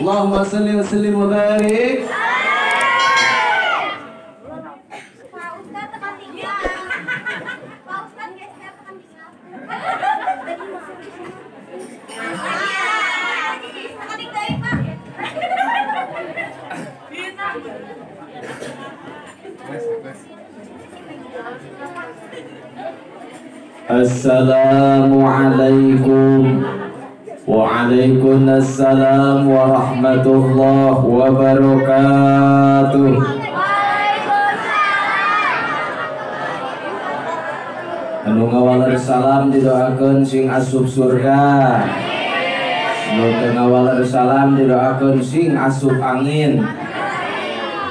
Allahumma salli wa sallim wa barik. Assalamualaikum. Waalaikumsalam warahmatullahi wabarakatuh. Anu ngawaler salam didoakeun sing asup surga. Anu teu ngawaler salam didoakeun sing asup angin.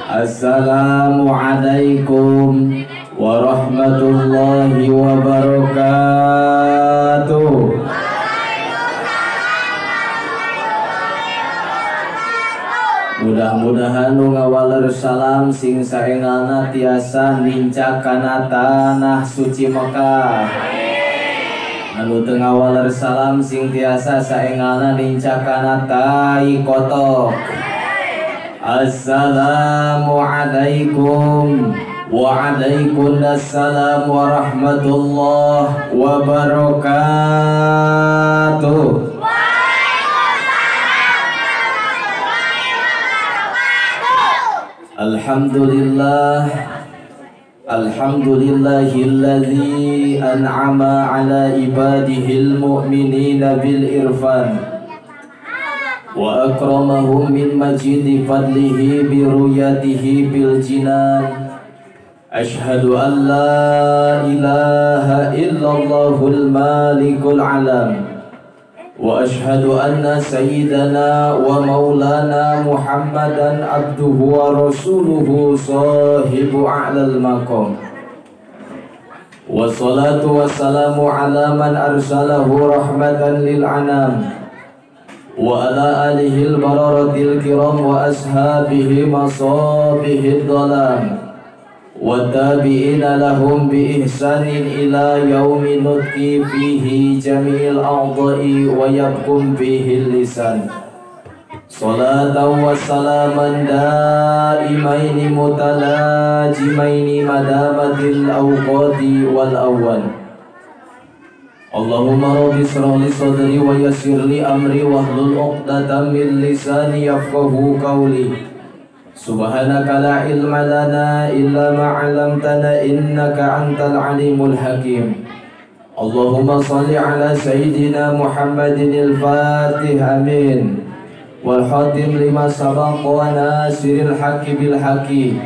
Assalamualaikum warahmatullahi wabarakatuh. Mudah-mudahan nu ngawaler salam sing saengalna tiasa nincak kana tanah suci Mekah. Anu teu ngawaler salam sing tiasa saengalna nincak kana tai kotok. Assalamualaikum. Waalaikumsalam warahmatullahi wabarakatuh. Alhamdulillah. Alhamdulillahilladzi an'ama ala ibadihil mu'minina bil irfan wa akramahum min majidi fadlihi bi ruyatihi bil jinan. Ashhadu an la ilaha illallahul malikul alam wa ashhadu anna sayyidana wa maulana Muhammadan abduhu wa rasuluhu sahibu a'lal maqam. Wa salatu wa salamu ala man arsalahu rahmatan lil anam wa ala alihi al-bararatil kiram wa ashabihi masabihid dhalam wa tabi'ina lahum bi ihsanin ila yaumi nutqi fihi jami'il a'dha'i wa yabkum fihi lisan. Salatan wa salaman daimaini mutalajimaini madamatil awqati wal awwal. Allahumma rabbi shrah li sadri wa yassir li amri wahlul 'uqdatam min lisani yafqahu qawli. Subhanaka la ilma lana illa ma 'allamtana innaka antal alimul hakim. Allahumma salli ala sayyidina Muhammadin al-Fatih amin wal khatim lima sabaqa wa nasiril haqqi bil haqqi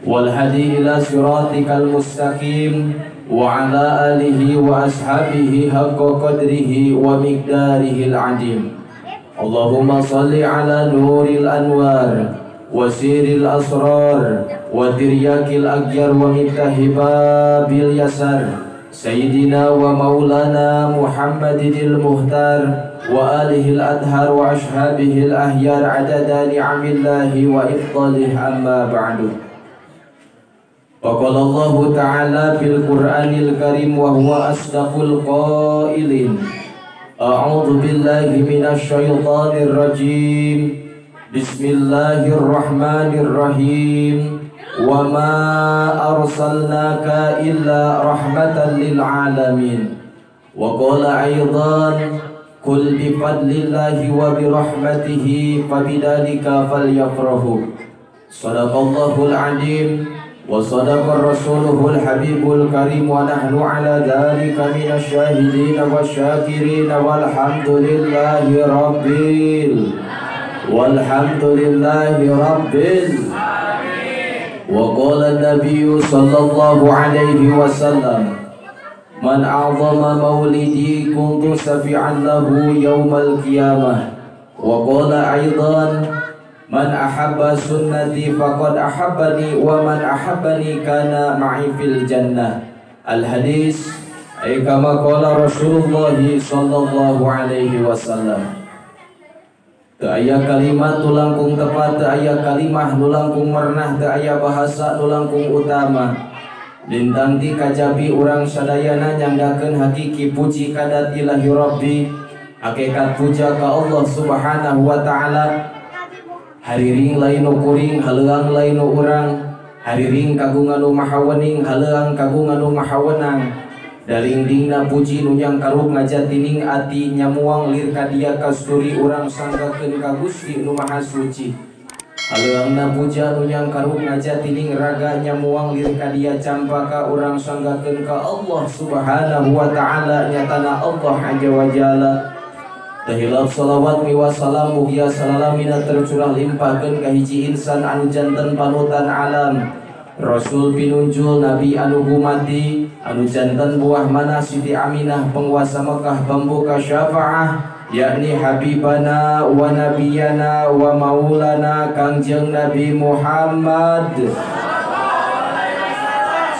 wal hadi ila siratikal mustaqim wa ala alihi wa ashabihi haqqa qadrihi wa miqdarihil adim. Allahumma salli ala nuril anwar wasiril asrar wa tiryakil agyar wa mitahibabil yasar sayyidina wa maulana Muhammadinil muhtar wa alihil adhar wa ashabihil ahyar adada ni'amillahi wa ifdalih amma ba'du. Faqala Allah ta'ala fil Qur'anil Karim wa huwa asdaqul qailin. A'udzu billahi minasy syaithanir rajim. Bismillahirrahmanirrahim. Wa ma arsalnaka illa rahmatan lil alamin. Wa qala aidan qul bi fadlillahi wa bi rahmatihi fabidzalika falyafrahu. Shadaqallahul azim wa sadaqa rasuluhul habibul karim wa nahnu ala dzalika minasy syahidin wasyakirin walhamdulillahi rabbil walhamdulillahi rabbil alamin. Wa qala an-nabiy sallallahu alaihi wasallam man a'zama maulidi kuntu safi'an lahu yaumal qiyamah. Wa qala aidan man ahabba sunnati faqad ahabbani wa man ahabbani kana ma'i fil jannah. Al-hadis ay kama qala Rasulullah sallallahu alaihi wasallam. Teu aya kalimat nu langkung tepat, teu aya kalimah nu langkung mernah, teu aya bahasa nu langkung utama. Lintang ti kajabi urang sadayana nyanggakeun hakiki puji kadat ilahi rabbi, hakikat puja ka Allah subhanahu wa ta'ala. hariring lain nu kuring haleuang lain nu urang, hariring kagungan nu maha wening haleuang kagungan nu maha wenang. Dalingdingna puji nu nyang karuk ngajatining ati nyamuang lir ka dia kasturi urang sanggakeun ka Gusti nu maha suci. Haleuangna puja nu nyang karuk ngajatining raga nyamuang lir ka dia campaka urang sanggakeun ka Allah Subhanahu wa taala nyatana Allah Azza wa Jalla. Tahilap salawat miwa salam mugia salalamina tercurah limpahkeun ka hiji insan anu janten panutan alam, Rasul pinunjul Nabi anu humati anu janten buah mana Siti Aminah penguasa Mekah pembuka syafaah, yakni Habibana wa Nabiyana wa Maulana Kangjeng Nabi Muhammad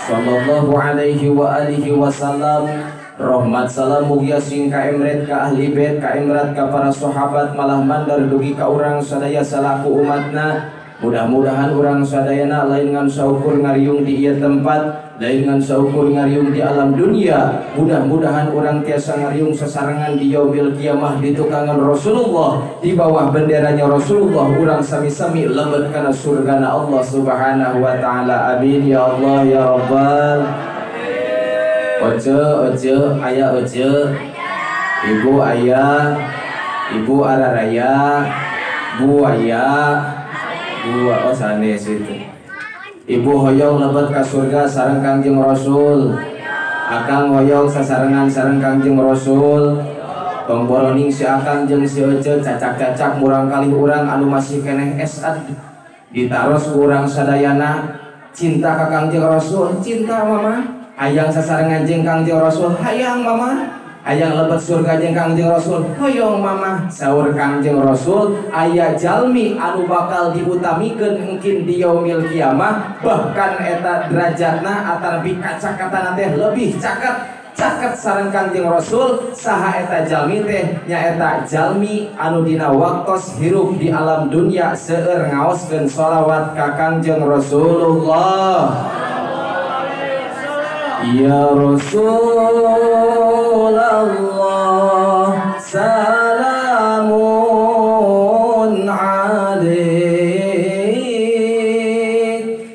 sallallahu alaihi wa alihi wasallam. Rahmat salam mugia sing ka emret ka ahli bait ka emrat ka para sahabat malah mandar dugi ka urang sadaya salaku umatna. Mudah-mudahan urang sadayana lain ngan saukur ngariung di ieu tempat, lain ngan saukur ngariung di alam dunia. Mudah-mudahan urang tiasa ngariung sasarengan di yaumil kiamah di tukangan Rasulullah, di bawah benderanya Rasulullah urang sami-sami lebet kana surgana Allah Subhanahu wa taala. Amin ya Allah ya rabbal. Oce ayah oce, ibu ayah, ibu araraya, bu ayah, bu sanes itu. Ibu hoyong lebet ka surga sareng Kangjeng Rasul. Akang hoyong sasarengan sareng Kangjeng Rasul. Pemboroning si akang jeung si ece cacak-cacak murang kali urang anu masih keneh esad. Ditaros urang sadayana cinta ka Kangjeng Rasul, cinta mama. Hayang sasarengan jeung Kangjeng Rasul, hayang mama. Hayang lebet surga jeung Kangjeng Rasul, hoyong mama. Saur Kangjeng Rasul, aya jalmi anu bakal diutamikeun mungkin di yaumil kiamah, bahkan eta derajatna atarbi kacakatana teh lebih caket sareng Kangjeng Rasul. Saha eta jalmi teh nyaeta jalmi anu dina waktos hirup di alam dunia seueur ngaoskeun sholawat ka Kangjeng Rasulullah. Ya Rasulullah salamun alaik,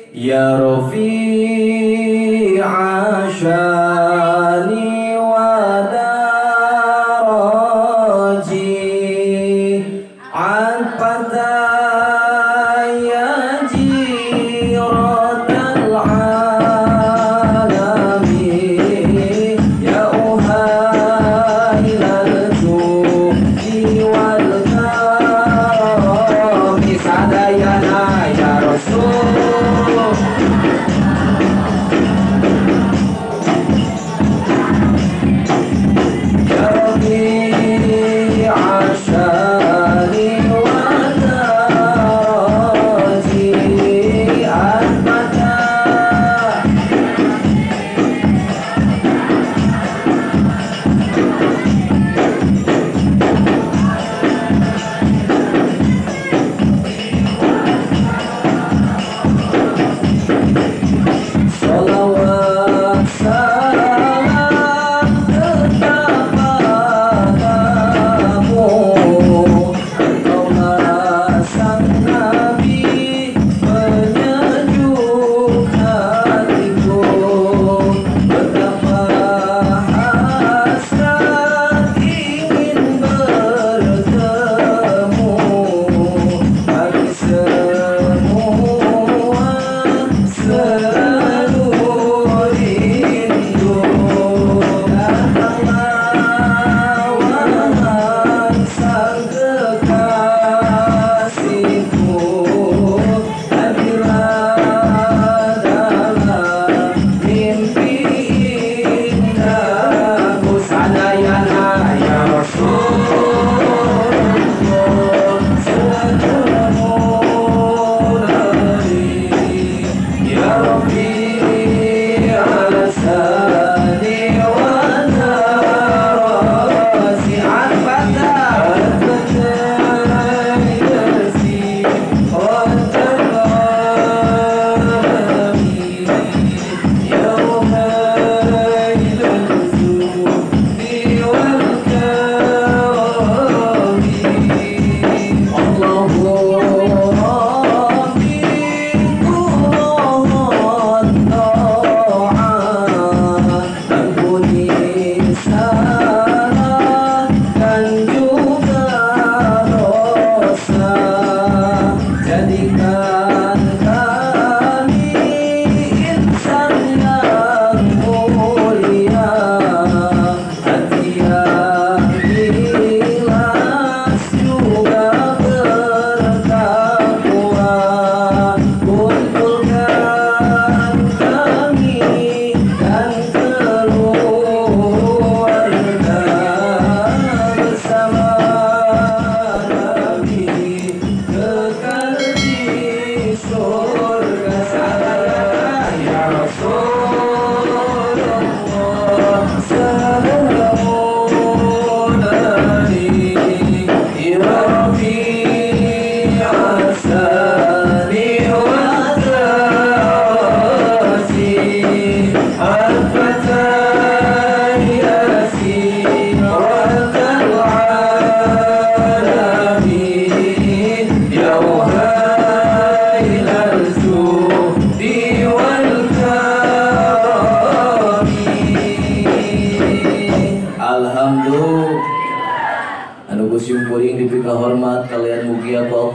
ya Rafi'a syani wa daraji, anfata ya jiratal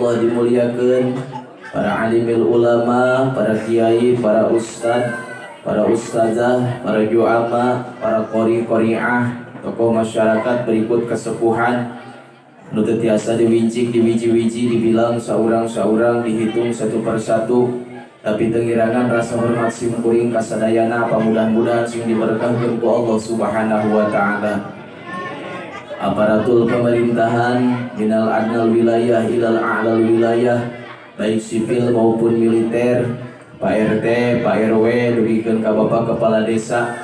Allah dimuliakeun, para alimil ulama, para kiai, para ustad, para ustazah, para juama, para qori-qoriah, tokoh masyarakat berikut kesepuhan nu teu tiasa diwincik, diwiji-wiji, dibilang saurang-saurang, dihitung satu persatu, tapi tengirangan rasa hormat simkuring kasadayana mudah-mudahan sing diberkahkeun ku Allah Subhanahu wa taala. Aparatul pemerintahan minal adnal wilayah ilal a'lal wilayah, baik sipil maupun militer, Pak RT, Pak RW, dugikeun ka Bapak Kepala Desa,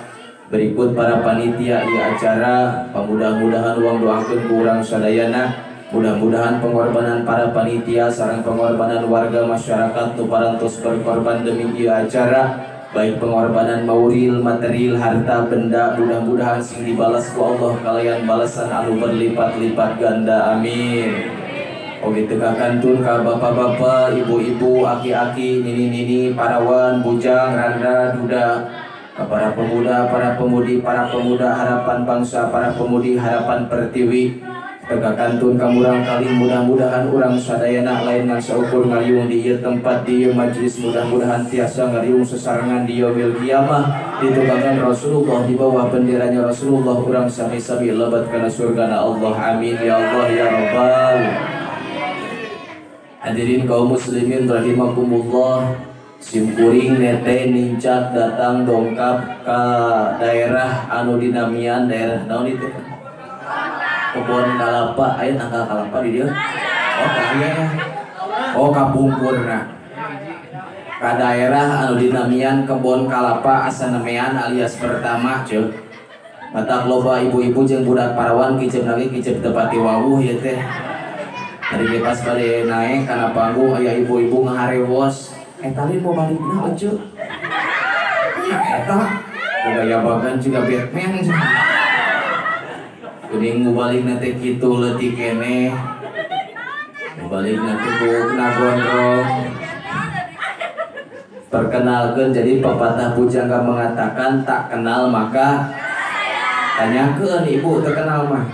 berikut para panitia di acara, mudah-mudahan uang doakeun ku urang sadayana, mudah-mudahan pengorbanan para panitia sareng pengorbanan warga masyarakat nu parantos berkorban demi ieu acara, baik pengorbanan mauril, material, harta, benda, mudah-mudahan sing dibalas ku Allah kalian balasan anu berlipat-lipat ganda, amin. Oke tegakantun ka bapak-bapak, ibu-ibu, aki-aki, nini-nini, parawan, bujang, randa, duda, para pemuda, para pemudi, para pemuda harapan bangsa, para pemudi harapan pertiwi, tegakantun kamurang kali, mudah-mudahan urang sadayana lain ngan saukur ngariung di ieu tempat, di ieu majlis, mudah-mudahan tiasa ngariung sesarengan di yaumil kiamah, ditukangan Rasulullah di bawah benderanya Rasulullah, urang sami-sami lebat kana surgana Allah, amin ya Allah ya rabbal. Hadirin kaum muslimin rahimakumullah, simkuring nete nincak datang dongkap ke daerah anu dinamian daerah naon itu kebon kalapa, aya tanggal kalapa di dieu. Oh kaya oh kapungkurna ka daerah anu dinamian kebon kalapa asa nemean alias pertama ceuk. Matak loba ibu-ibu jeung budak parawan kicep lagi kicep tepati wawuh ieu teh. Tadi pas bade naik kana panggung aya ibu-ibu ngaharewos. Tadi mau balik na ojo. Eta gaya bagan juga Batman. Kuning balik nanti kitu leutik keneh. Balik nanti buukna gondrong. Perkenalkeun, jadi pepatah pujangga mengatakan tak kenal maka tanyakeun ibu terkenal mah.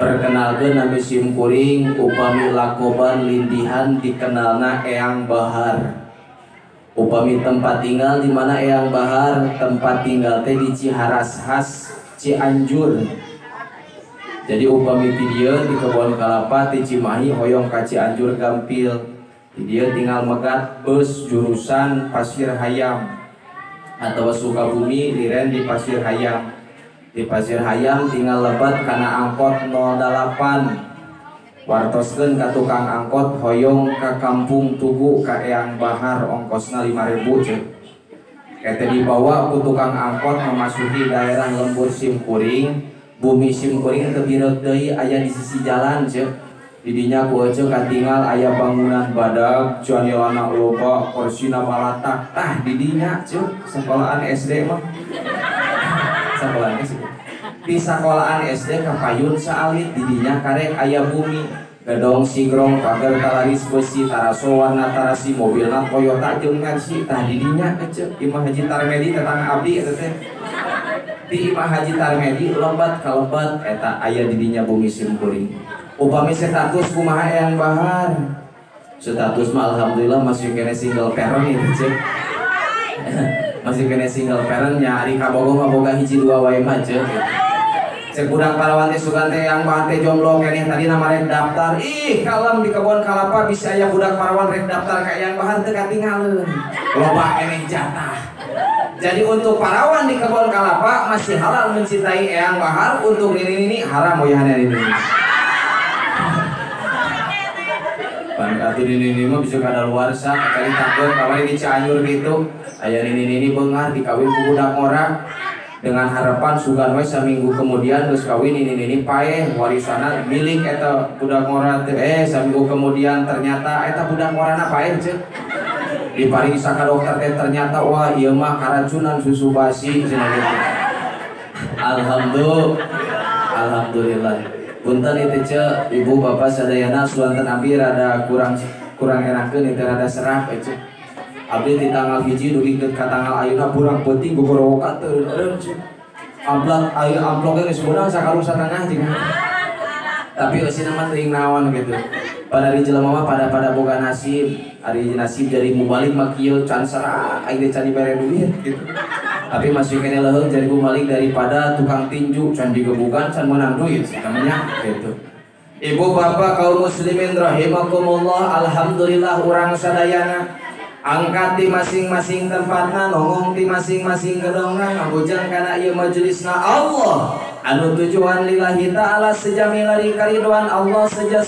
Perkenalkeun nami simkuring upami lakoban lindihan dikenalna Eyang Bahar. Upami tempat tinggal di mana Eyang Bahar tempat tinggal teh di Ciharas Has Cianjur. Jadi upami ti dieu di kebon kalapa ti Cimahi hoyong ka Cianjur gampil. Di dieu tinggal megat bus jurusan Pasir Hayam atau Sukabumi liren di Pasir Hayam. Di Pasir Hayam tinggal lebat kana angkot 08. Wartoskeun ka tukang angkot hoyong ka Kampung Tugu ka Eyang Bahar, ongkosna 5.000 ceuk. Kete dibawa ku tukang angkot memasuki daerah lembur simkuring. Bumi simkuring teu bireup deui aya di sisi jalan ceuk. Di dinya ku ceuk katinggal aya bangunan badag, jandilana loba, korsina malatak. Tah di dinya ceuk sekolahan SD mah. Sekolahan SD. Di sekolahan SD kapayun saalit di dinya karek aya bumi. Gedong sigrong pagar talaris besi taraso warna tarasi mobilna Toyota jeung Mercy. Tah di dinya ceuk Imah Haji Tarmedi tetangga abdi eta teh. Di Imah Haji Tarmedi lebat ka lebat eta aya di dinya bumi simkuring. Upami status kumaha Eyang Bahar? Status mah alhamdulillah masih kene single parent ieu ceuk. Masih kene single parent nya ari kabogoh mah boga hiji dua wae mah ceuk. Cek budak parawan teh sugan teh Eyang Bahar teh jomblo keneh tadi nama rek daftar. Ih, kalem di kebon kalapa bisa aya budak parawan rek daftar ka Eyang Bahar teu katinggaleuan. Loba keneh jatah. Jadi untuk parawan di kebon kalapa masih halal mencintai Eyang Bahar, untuk ini haram moyahna ini. Atuh ini mah bisa kadaluarsa kali takut kamari di Cianjur gitu. Aya ini beungar dikawin ku budak ngora dengan harapan sugan we saminggu kemudian geus kawin ini paeh warisana milik eta budak ngora teh. Saminggu kemudian ternyata eta budak ngorana paeh ceuk. Diparingsa ka dokter teh ternyata wah ieu mah karacunan susu basi cenah gitu. Alhamdulillah. Punten itu cek ibu bapak sadayana suanten abdi rada kurang enakeun itu rada serah cek. Abdi di tanggal hiji dugi ka tanggal ayeuna kurang penting gogoro kateur cek. Amplok geus meunang sakarung satengah jeung. Tapi eusina mah teuing naon gitu. pada di jelema mah pada boga nasib. Ari nasib jadi mubalik mah kieu can sara aing can dibere duit gitu. Tapi masih kene leuheung jadi mubalik daripada tukang tinju can digebugan can menang duit namanya gitu. Ibu bapak kaum muslimin rahimakumullah, alhamdulillah urang sadayana angkat di masing-masing tempatna, nongong di masing-masing gedongna, ngabujang kana ieu majelisna Allah anu tujuan lillahi ta'ala sejamilari kariduan Allah seja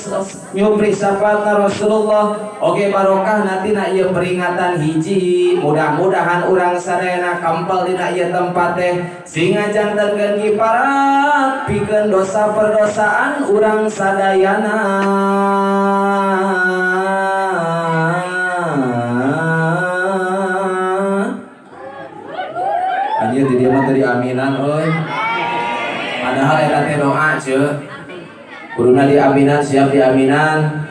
nyupri sapaatna Rasulullah oge barokah natina ieu peringatan hiji. Mudah-mudahan urang sadayana kampal dina ieu tempat teh singa jantenkeun kiparat pikeun dosa perdosaan urang sadayana. Anjir di dia mah tadi aminan euy. Padahal eta teh doa ceu. Kuduna di aminan, siap di aminan.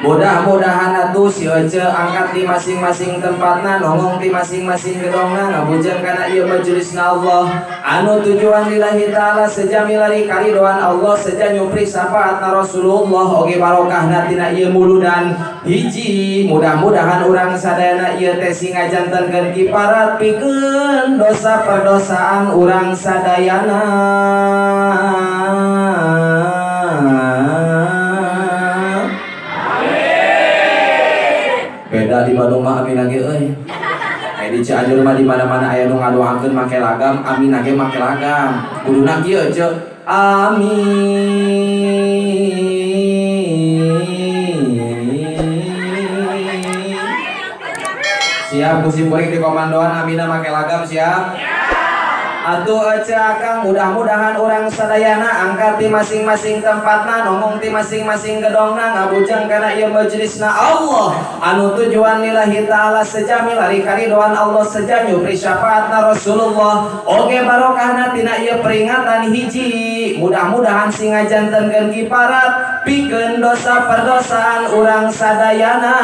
Mudah-mudahan atuh si Ece angkat di masing-masing tempatna, nongong di masing-masing gedongna, ngabujang kana ieu majelisna Allah anu tujuan lillahi ta'ala sejamilari karidoan Allah seja nyupri syafaatna Rasulullah oge barokahna tina ieu muludan hiji. Mudah-mudahan urang sadayana ieu teh singajantenkeun kiparat pikeun dosa perdosaan urang sadayana. Beda di Bandung mah amin lagi euy. Di Cianjur mah di mana-mana aya nu ngadoakeun make lagam, amin lagi make lagam. Kuduna kieu ce amin. Siap musim kuring di komandoan amina make lagam siap? Atuh Ece akang mudah-mudahan urang sadayana angkat di masing-masing tempatna, nongong di masing-masing gedongna, ngabujang kana ieu majelisna Allah anu tujuan lillahi ta'ala sejamilari karidoan Allah seja nyupri syafaatna Rasulullah oge barokahna tina ieu peringatan hiji. Mudah-mudahan singajantenkeun kiparat pikeun dosa perdosaan urang sadayana.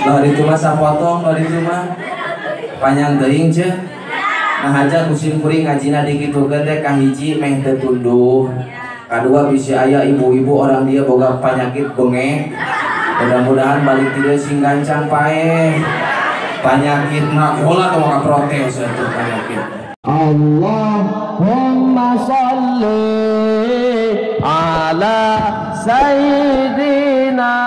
Bari cuma sapotong, bari cuma panjang teuing ce. Nah haja musim kuring ngajina dikitukeun teh kahiji meh teu tunduh. Kadua bisi aya ibu-ibu orang dia boga penyakit bengek. Mudah-mudahan balik ti deui sing gancang paeh. Penyakit mah heula tong ka protes atuh penyakit. Allahumma shalli ala sayyidina